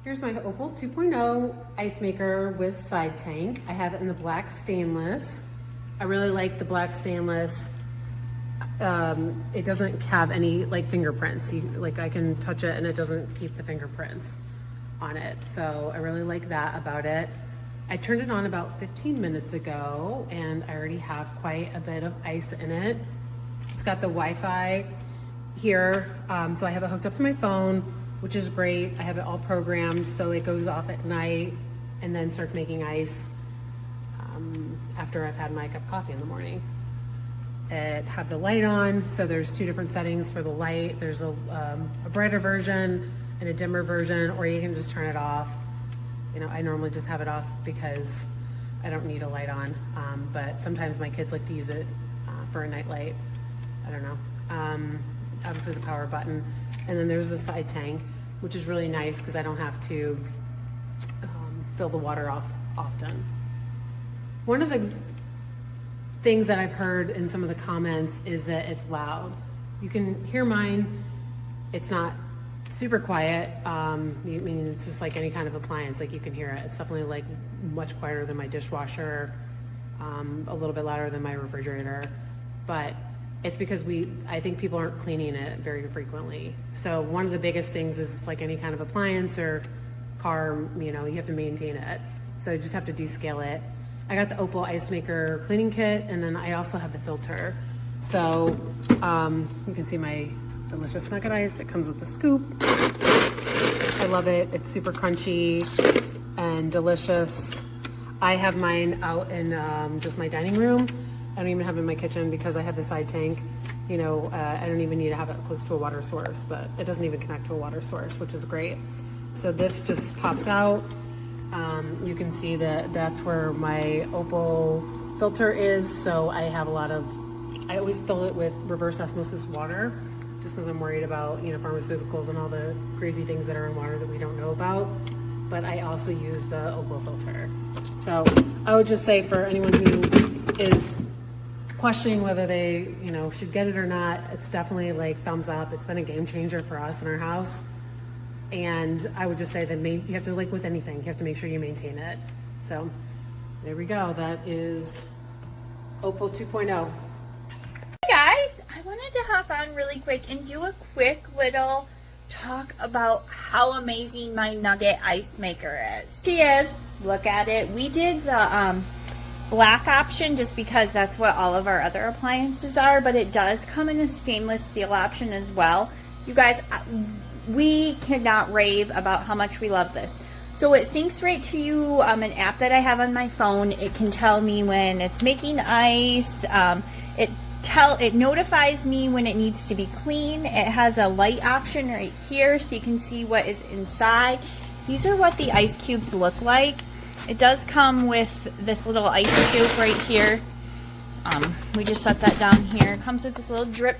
Here's my Opal 2.0 ice maker with side tank. I have it in the black stainless. I really like the black stainless. It doesn't have any like fingerprints. I can touch it and it doesn't keep the fingerprints on it. So I really like that about it. I turned it on about 15 minutes ago and I already have quite a bit of ice in it. It's got the Wi-Fi here, so I have it hooked up to my phone, which is great. I have it all programmed so it goes off at night and then starts making ice after I've had my cup of coffee in the morning. It have the light on, so there's two different settings for the light. There's a brighter version and a dimmer version, or you can just turn it off. You know, I normally just have it off because I don't need a light on, but sometimes my kids like to use it for a night light. I don't know. Obviously the power button, and then there's the side tank, which is really nice because I don't have to fill the water off often. One of the things that I've heard in some of the comments is that it's loud. You can hear mine. It's not super quiet. I mean, it's just like any kind of appliance, like you can hear it. It's definitely like much quieter than my dishwasher, a little bit louder than my refrigerator, but it's because I think people aren't cleaning it very frequently. So one of the biggest things is it's like any kind of appliance or car, you know, you have to maintain it. So you just have to descale it. I got the Opal ice maker cleaning kit, and then I also have the filter. So you can see my delicious nugget ice. It comes with the scoop. I love it. It's super crunchy and delicious. I have mine out in just my dining room. I don't even have it in my kitchen because I have the side tank. You know, I don't even need to have it close to a water source, but it doesn't even connect to a water source, which is great. So this just pops out. You can see that that's where my Opal filter is. So I have I always fill it with reverse osmosis water, just because I'm worried about, you know, pharmaceuticals and all the crazy things that are in water that we don't know about. But I also use the Opal filter. So I would just say for anyone who is questioning whether they, you know, should get it or not, it's definitely like thumbs up. It's been a game changer for us in our house. And I would just say that you have to, like with anything, you have to make sure you maintain it. So there we go. That is Opal 2.0. Hey guys, I wanted to hop on really quick and do a quick little talk about how amazing my Nugget ice maker is. She is. Look at it. We did the black option just because that's what all of our other appliances are, but it does come in a stainless steel option as well. You guys, we cannot rave about how much we love this. So it syncs right to you, an app that I have on my phone. It can tell me when it's making ice. It notifies me when it needs to be clean. It has a light option right here so you can see what is inside. These are what the ice cubes look like. It does come with this little ice cube right here. We just set that down here. It comes with this little drip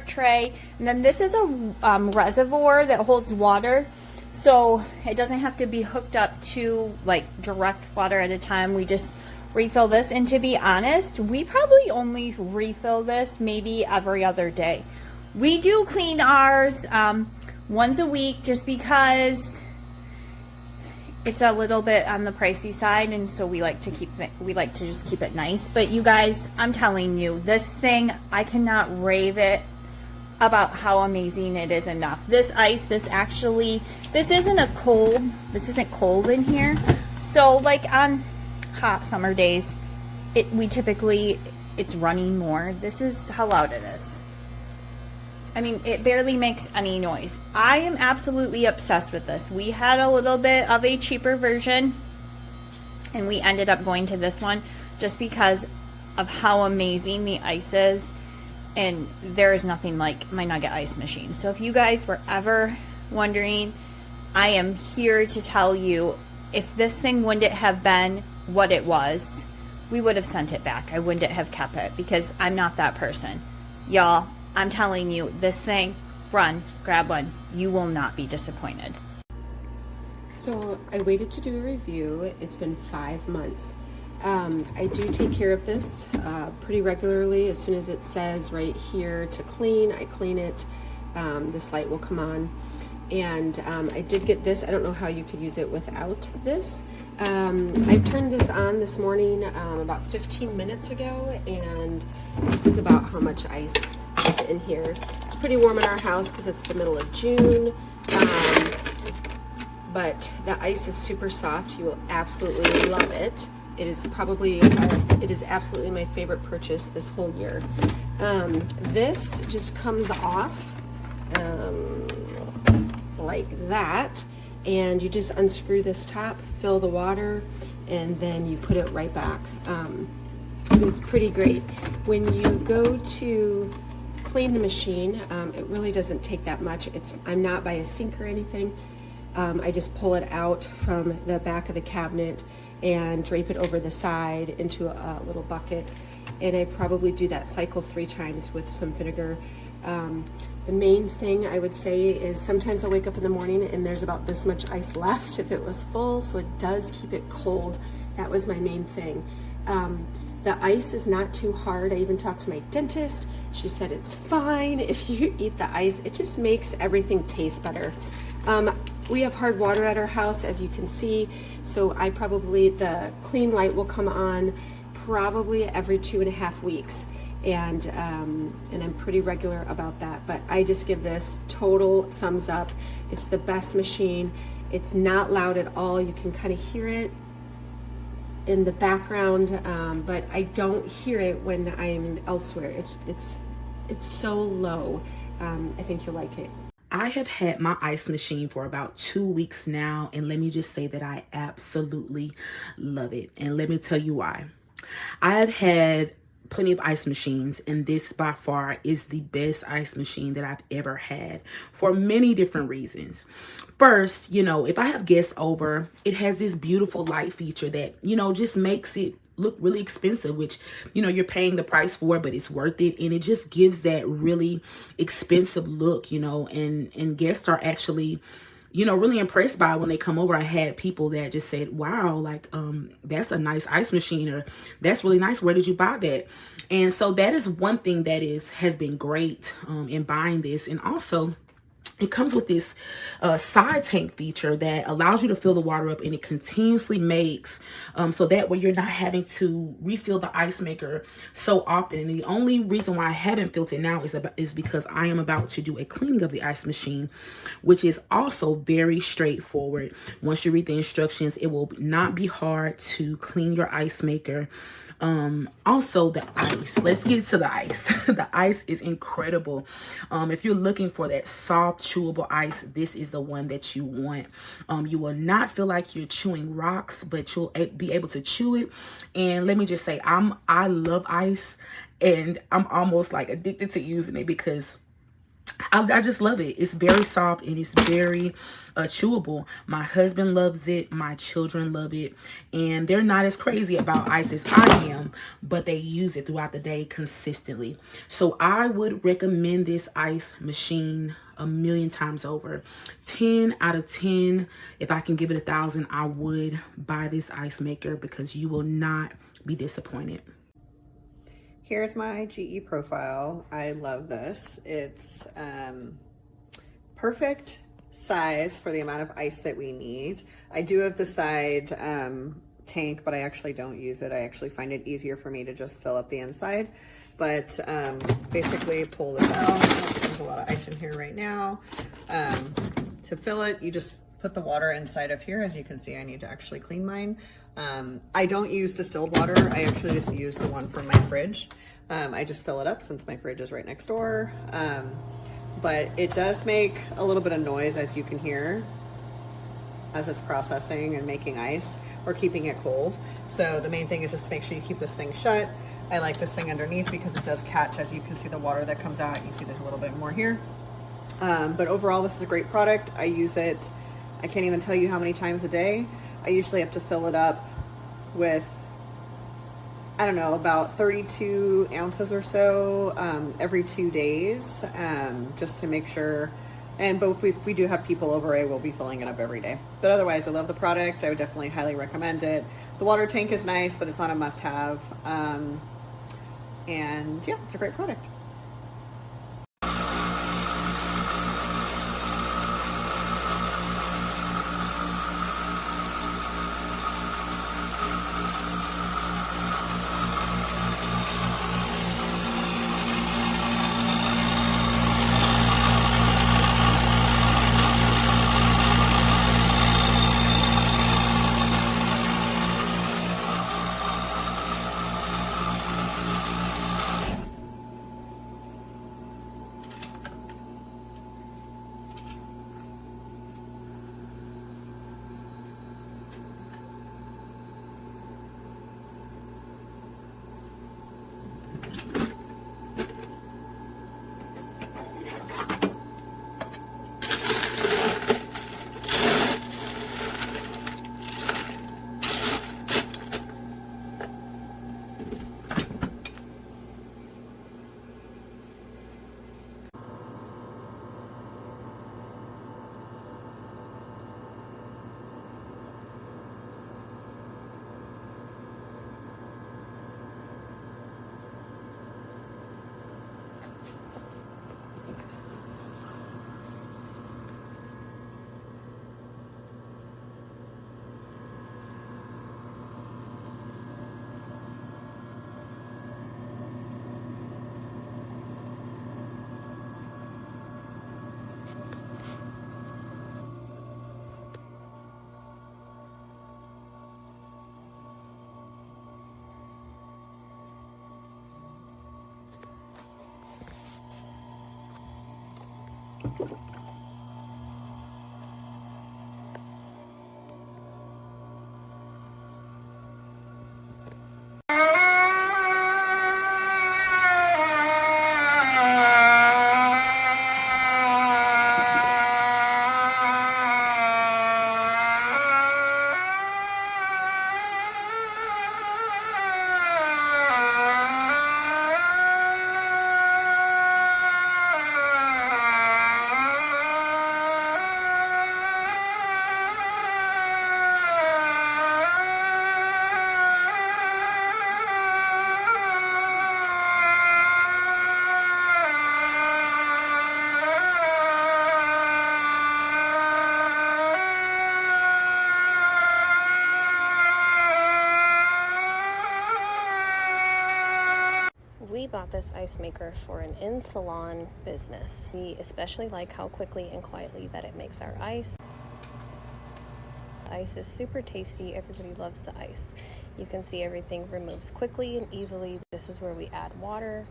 tray, and then this is a reservoir that holds water, so it doesn't have to be hooked up to like direct water at a time. We just refill this, and to be honest, we probably only refill this maybe every other day. We do clean ours once a week just because it's a little bit on the pricey side, and so we like to just keep it nice. But you guys, I'm telling you, this thing, I cannot rave it about how amazing it is enough. This ice, this isn't cold in here. So like on hot summer days, it's running more. This is how loud it is. I mean, it barely makes any noise. I am absolutely obsessed with this. We had a little bit of a cheaper version, and we ended up going to this one just because of how amazing the ice is, and there is nothing like my Nugget ice machine. So if you guys were ever wondering, I am here to tell you, if this thing wouldn't have been what it was, we would have sent it back. I wouldn't have kept it because I'm not that person. Y'all, I'm telling you, this thing, run, grab one. You will not be disappointed. So I waited to do a review. It's been 5 months. I do take care of this pretty regularly. As soon as it says right here to clean, I clean it. This light will come on. And I did get this. I don't know how you could use it without this. I turned this on this morning about 15 minutes ago, and this is about how much ice is in here. It's pretty warm in our house because it's the middle of June, but the ice is super soft. You will absolutely love it. It is probably, it is absolutely my favorite purchase this whole year. This just comes off like that, and you just unscrew this top, fill the water, and then you put it right back. It is pretty great. When you go to clean the machine, it really doesn't take that much. I'm not by a sink or anything. I just pull it out from the back of the cabinet and drape it over the side into a little bucket, and I probably do that cycle 3 times with some vinegar. The main thing I would say is sometimes I'll wake up in the morning and there's about this much ice left if it was full, so it does keep it cold. That was my main thing. The ice is not too hard. I even talked to my dentist. She said it's fine if you eat the ice. It just makes everything taste better. We have hard water at our house, as you can see, so the clean light will come on probably every 2.5 weeks. And I'm pretty regular about that, but I just give this total thumbs up. It's the best machine. It's not loud at all. You can kind of hear it in the background, but I don't hear it when I'm elsewhere. It's so low. I think you'll like it. I have had my ice machine for about 2 weeks now, and let me just say that I absolutely love it. And let me tell you why. I have had plenty of ice machines, and this by far is the best ice machine that I've ever had for many different reasons. First, if I have guests over, it has this beautiful light feature that, just makes it look really expensive, which, you're paying the price for, but it's worth it. And it just gives that really expensive look, and guests are actually, really impressed by it when they come over. I had people that just said, wow, like, that's a nice ice machine, or that's really nice. Where did you buy that? And so that is one thing that has been great in buying this. And also, it comes with this side tank feature that allows you to fill the water up, and it continuously makes so that way you're not having to refill the ice maker so often. And the only reason why I haven't filled it now is because I am about to do a cleaning of the ice machine, which is also very straightforward. Once you read the instructions, it will not be hard to clean your ice maker. Also the ice, let's get to the ice. The ice is incredible. If you're looking for that soft chewable ice, this is the one that you want. You will not feel like you're chewing rocks, but you'll be able to chew it. And let me just say, I love ice, and I'm almost like addicted to using it because I just love it. It's very soft and it's very chewable. My husband loves it. My children love it. And they're not as crazy about ice as I am, but they use it throughout the day consistently. So I would recommend this ice machine a million times over. 10 out of 10. If I can give it 1,000, I would buy this ice maker because you will not be disappointed. Here's my GE profile. I love this. It's perfect size for the amount of ice that we need. I do have the side tank, but I actually don't use it. I actually find it easier for me to just fill up the inside. But basically pull this out. There's a lot of ice in here right now. To fill it, you just put the water inside of here. As you can see, I need to actually clean mine. I don't use distilled water. I actually just use the one from my fridge. I just fill it up since my fridge is right next door. But it does make a little bit of noise, as you can hear, as it's processing and making ice or keeping it cold. So the main thing is just to make sure you keep this thing shut. I like this thing underneath because it does catch, as you can see, the water that comes out. You see there's a little bit more here. But overall, this is a great product. I use it, I can't even tell you how many times a day. I usually have to fill it up with, I don't know, about 32 ounces or so every 2 days, just to make sure. And both, if we do have people over, I will be filling it up every day. But otherwise, I love the product. I would definitely highly recommend it. The water tank is nice, but it's not a must-have. And yeah, it's a great product. We bought this ice maker for an in-salon business. We especially like how quickly and quietly that it makes our ice. The ice is super tasty. Everybody loves the ice. You can see everything removes quickly and easily. This is where we add water.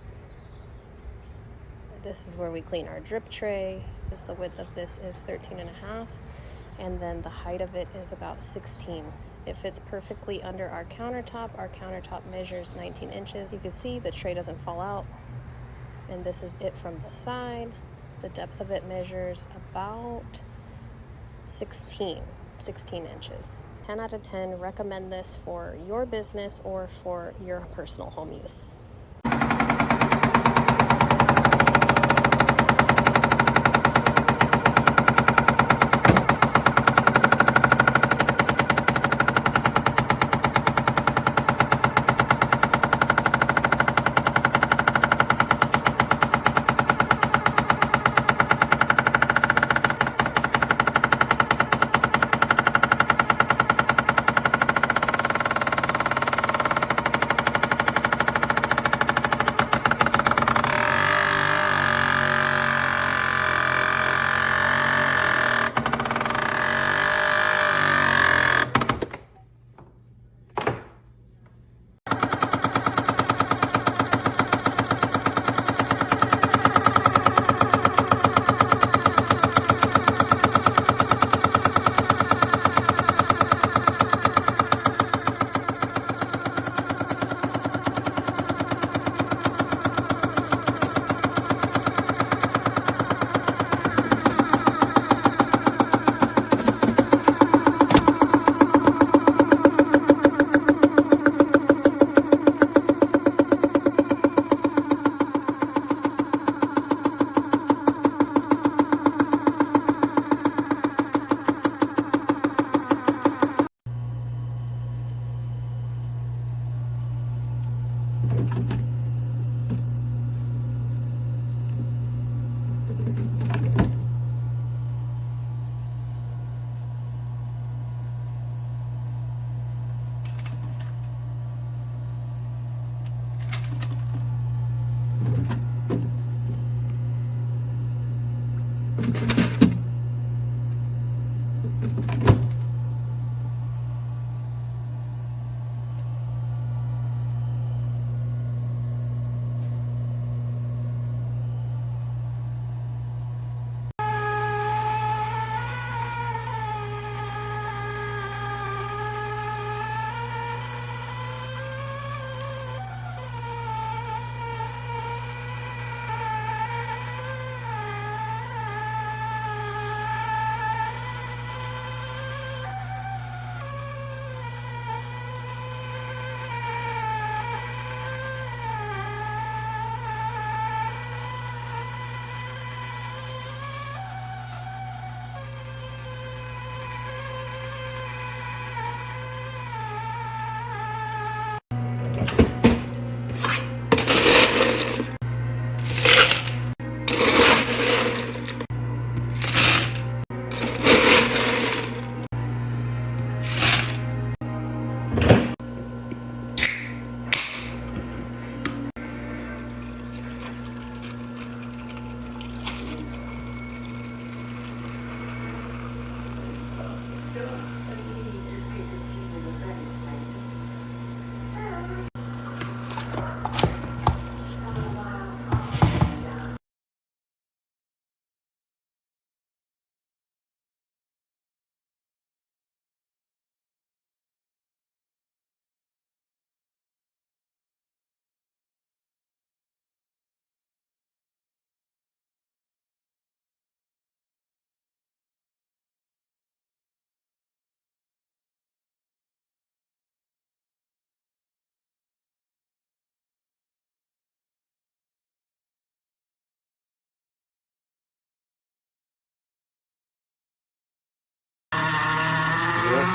This is where we clean our drip tray. The width of this is 13.5, and then the height of it is about 16. It fits perfectly under our countertop. Our countertop measures 19 inches. You can see the tray doesn't fall out. And this is it from the side. The depth of it measures about 16 inches. 10 out of 10, recommend this for your business or for your personal home use.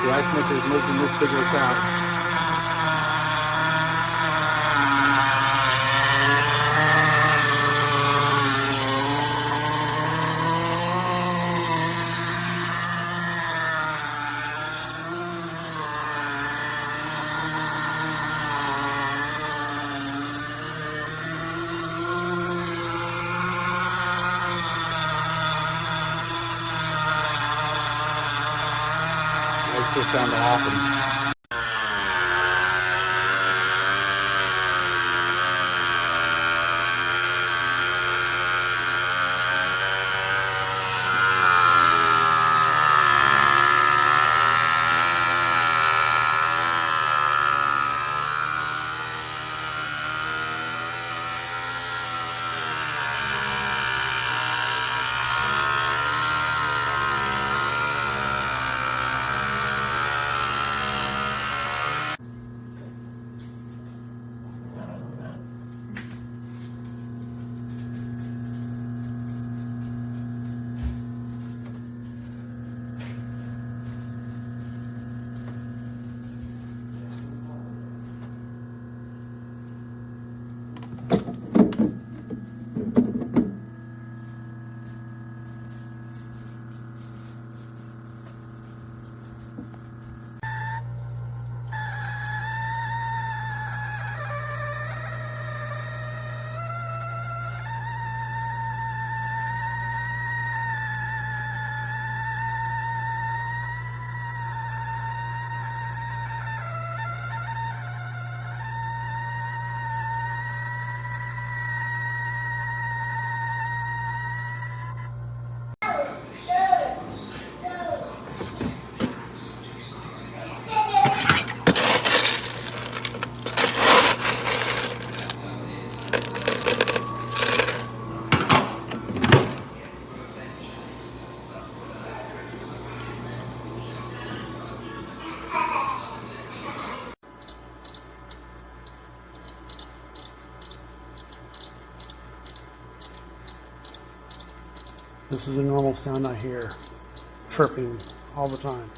The ice maker is making this bigger sound. Makes this sound awesome. This is a normal sound I hear, chirping all the time.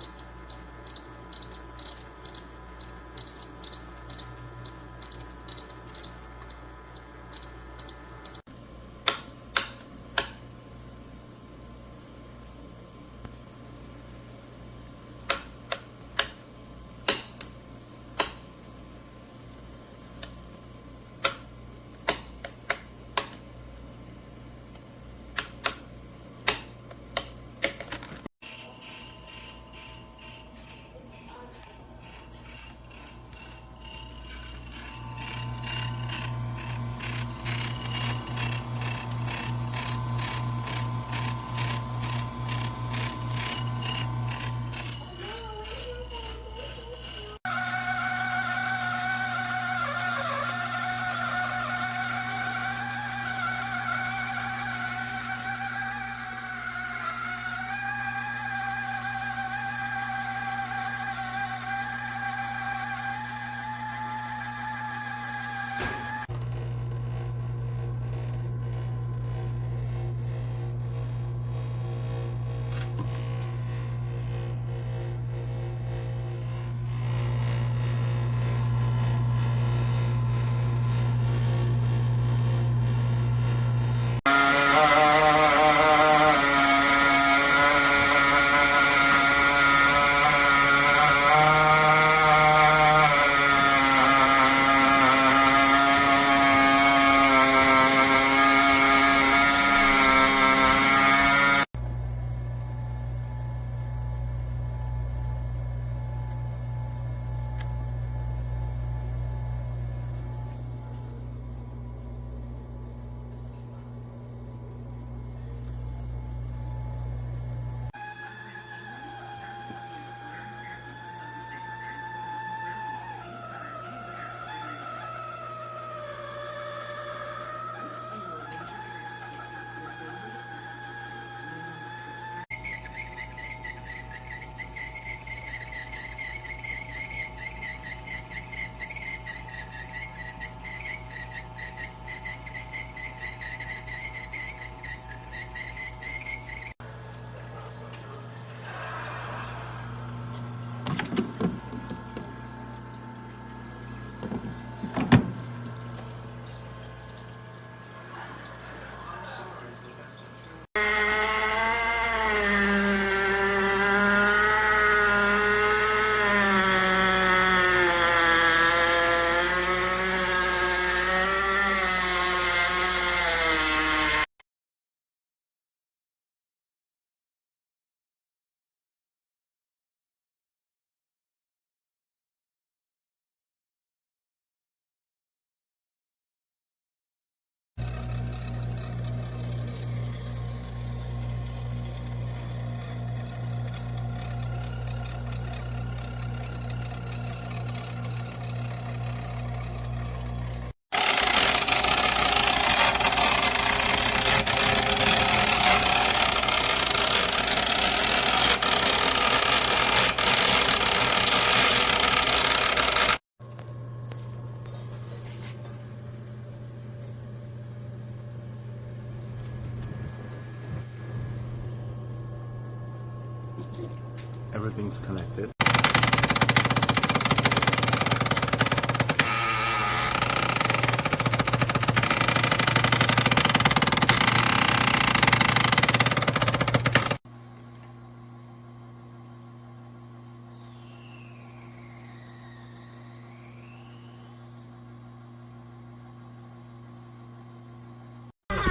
Everything's connected.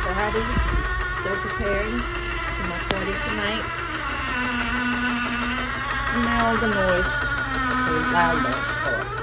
Friday, still preparing for my party tonight. And now the noise, the loud noise starts.